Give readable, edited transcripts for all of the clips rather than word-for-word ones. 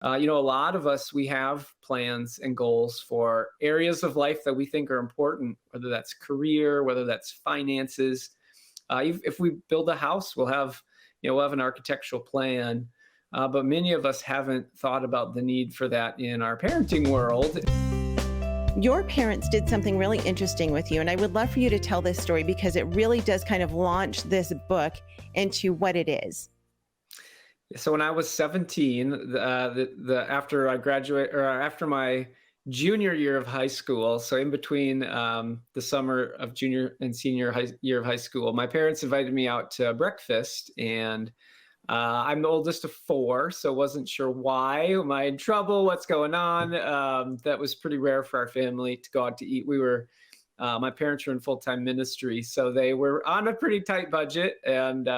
A lot of us, we have plans and goals for areas of life that we think are important, whether that's career, whether that's finances. If we build a house, we'll have an architectural plan. But many of us haven't thought about the need for that in our parenting world. Your parents did something really interesting with you, and I would love for you to tell this story because it really does kind of launch this book into what it is. So when I was 17, after I graduate or after my junior year of high school, so in between the summer of junior and senior year of high school, my parents invited me out to breakfast, and I'm the oldest of four, so wasn't sure why. Am I in trouble? What's going on? That was pretty rare for our family to go out to eat. My parents were in full-time ministry, so they were on a pretty tight budget, and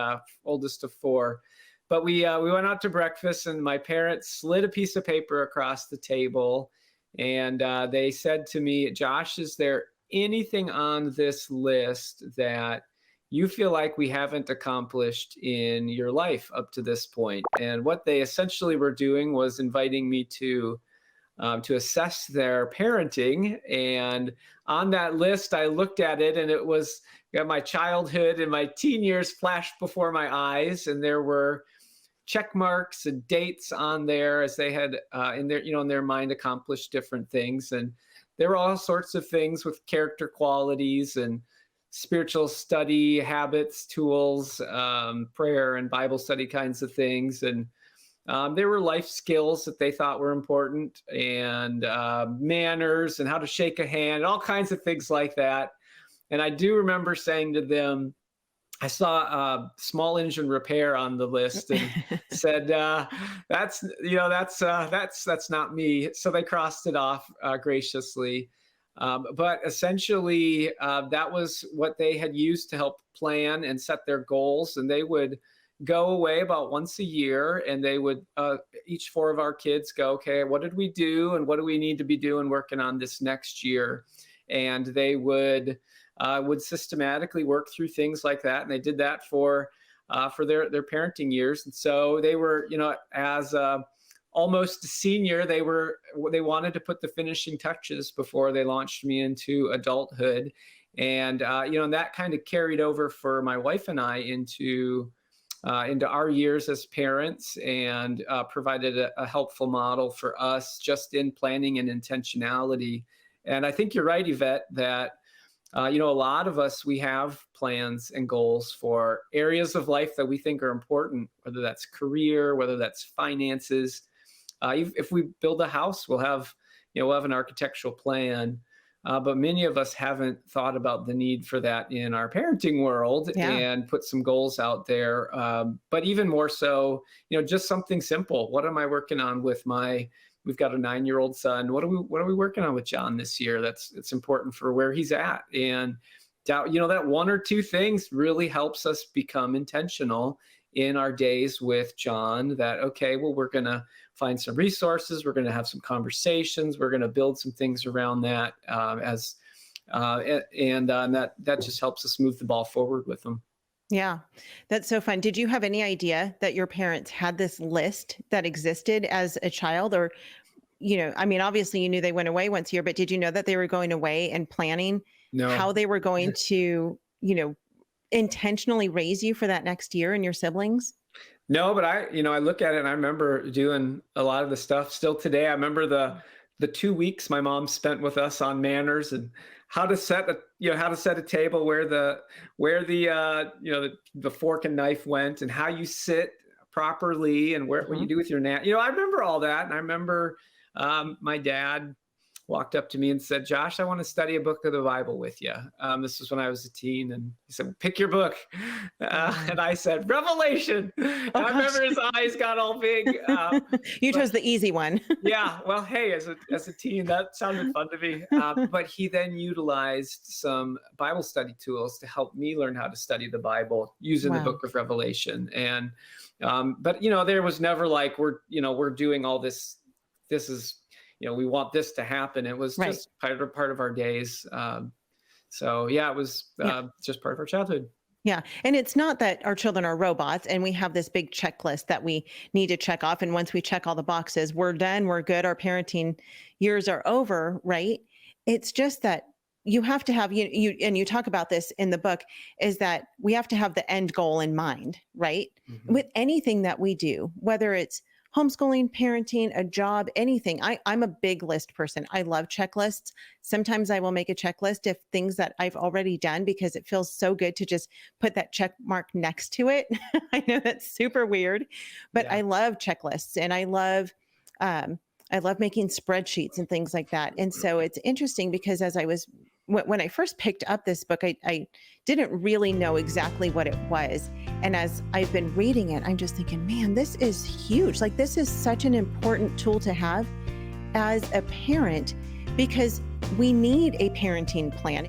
oldest of four. But we went out to breakfast, and my parents slid a piece of paper across the table, and they said to me, "Josh, is there anything on this list that you feel like we haven't accomplished in your life up to this point?" And what they essentially were doing was inviting me to assess their parenting. And on that list, I looked at it, and it was my childhood and my teen years flashed before my eyes, and there were check marks and dates on there as they had in their mind accomplished different things. And there were all sorts of things with character qualities and spiritual study habits, tools, prayer and Bible study kinds of things. And there were life skills that they thought were important, and manners and how to shake a hand, all kinds of things like that. And I do remember saying to them, I saw small engine repair on the list and said, that's not me. So they crossed it off graciously. But essentially, that was what they had used to help plan and set their goals. And they would go away about once a year, and they would, each four of our kids go, "Okay, what did we do? And what do we need to be doing working on this next year?" And they would systematically work through things like that. And they did that for their parenting years. And so they were, as almost a senior, they wanted to put the finishing touches before they launched me into adulthood. And, and that kind of carried over for my wife and I into our years as parents, and provided a helpful model for us just in planning and intentionality. And I think you're right, Yvette, that a lot of us, we have plans and goals for areas of life that we think are important, whether that's career, whether that's finances. If we build a house, we'll have an architectural plan. But many of us haven't thought about the need for that in our parenting world. Yeah. And put some goals out there. But even more so, just something simple. What am I working on with we've got a 9-year-old son. What are we working on with John this year? It's important for where he's at. And that one or two things really helps us become intentional in our days with John. That, okay, well, we're going to find some resources. We're going to have some conversations. We're going to build some things around that that just helps us move the ball forward with them. Yeah, that's so fun. Did you have any idea that your parents had this list that existed as a child? Or, obviously you knew they went away once a year, but did you know that they were going away and planning how they were going to, intentionally raise you for that next year and your siblings? No, but I look at it and I remember doing a lot of the stuff still today. I remember the 2 weeks my mom spent with us on manners and how to set a table, where the fork and knife went, and how you sit properly, and what you do with your I remember all that. And I remember my dad walked up to me and said, "Josh, I want to study a book of the Bible with you." This was when I was a teen, and he said, "Pick your book." And I said, "Revelation." And I remember his eyes got all big. You chose the easy one. Yeah. Well, hey, as a teen, that sounded fun to me. But he then utilized some Bible study tools to help me learn how to study the Bible using the book of Revelation. And, but there was never like, we're doing all this. This is, we want this to happen. It was just part of our days. So yeah, it was just part of our childhood. Yeah. And it's not that our children are robots and we have this big checklist that we need to check off. And once we check all the boxes, we're done, we're good, our parenting years are over, right? It's just that you have to have and you talk about this in the book, is that we have to have the end goal in mind, right? Mhm. With anything that we do, whether it's homeschooling, parenting, a job, anything. I'm a big list person. I love checklists. Sometimes I will make a checklist of things that I've already done because it feels so good to just put that check mark next to it. I know that's super weird, but Yeah. I love checklists and um, I love making spreadsheets and things like that. And so it's interesting because as I was when I first picked up this book, I didn't really know exactly what it was. And as I've been reading it, I'm just thinking, man, this is huge. Like, this is such an important tool to have as a parent because we need a parenting plan.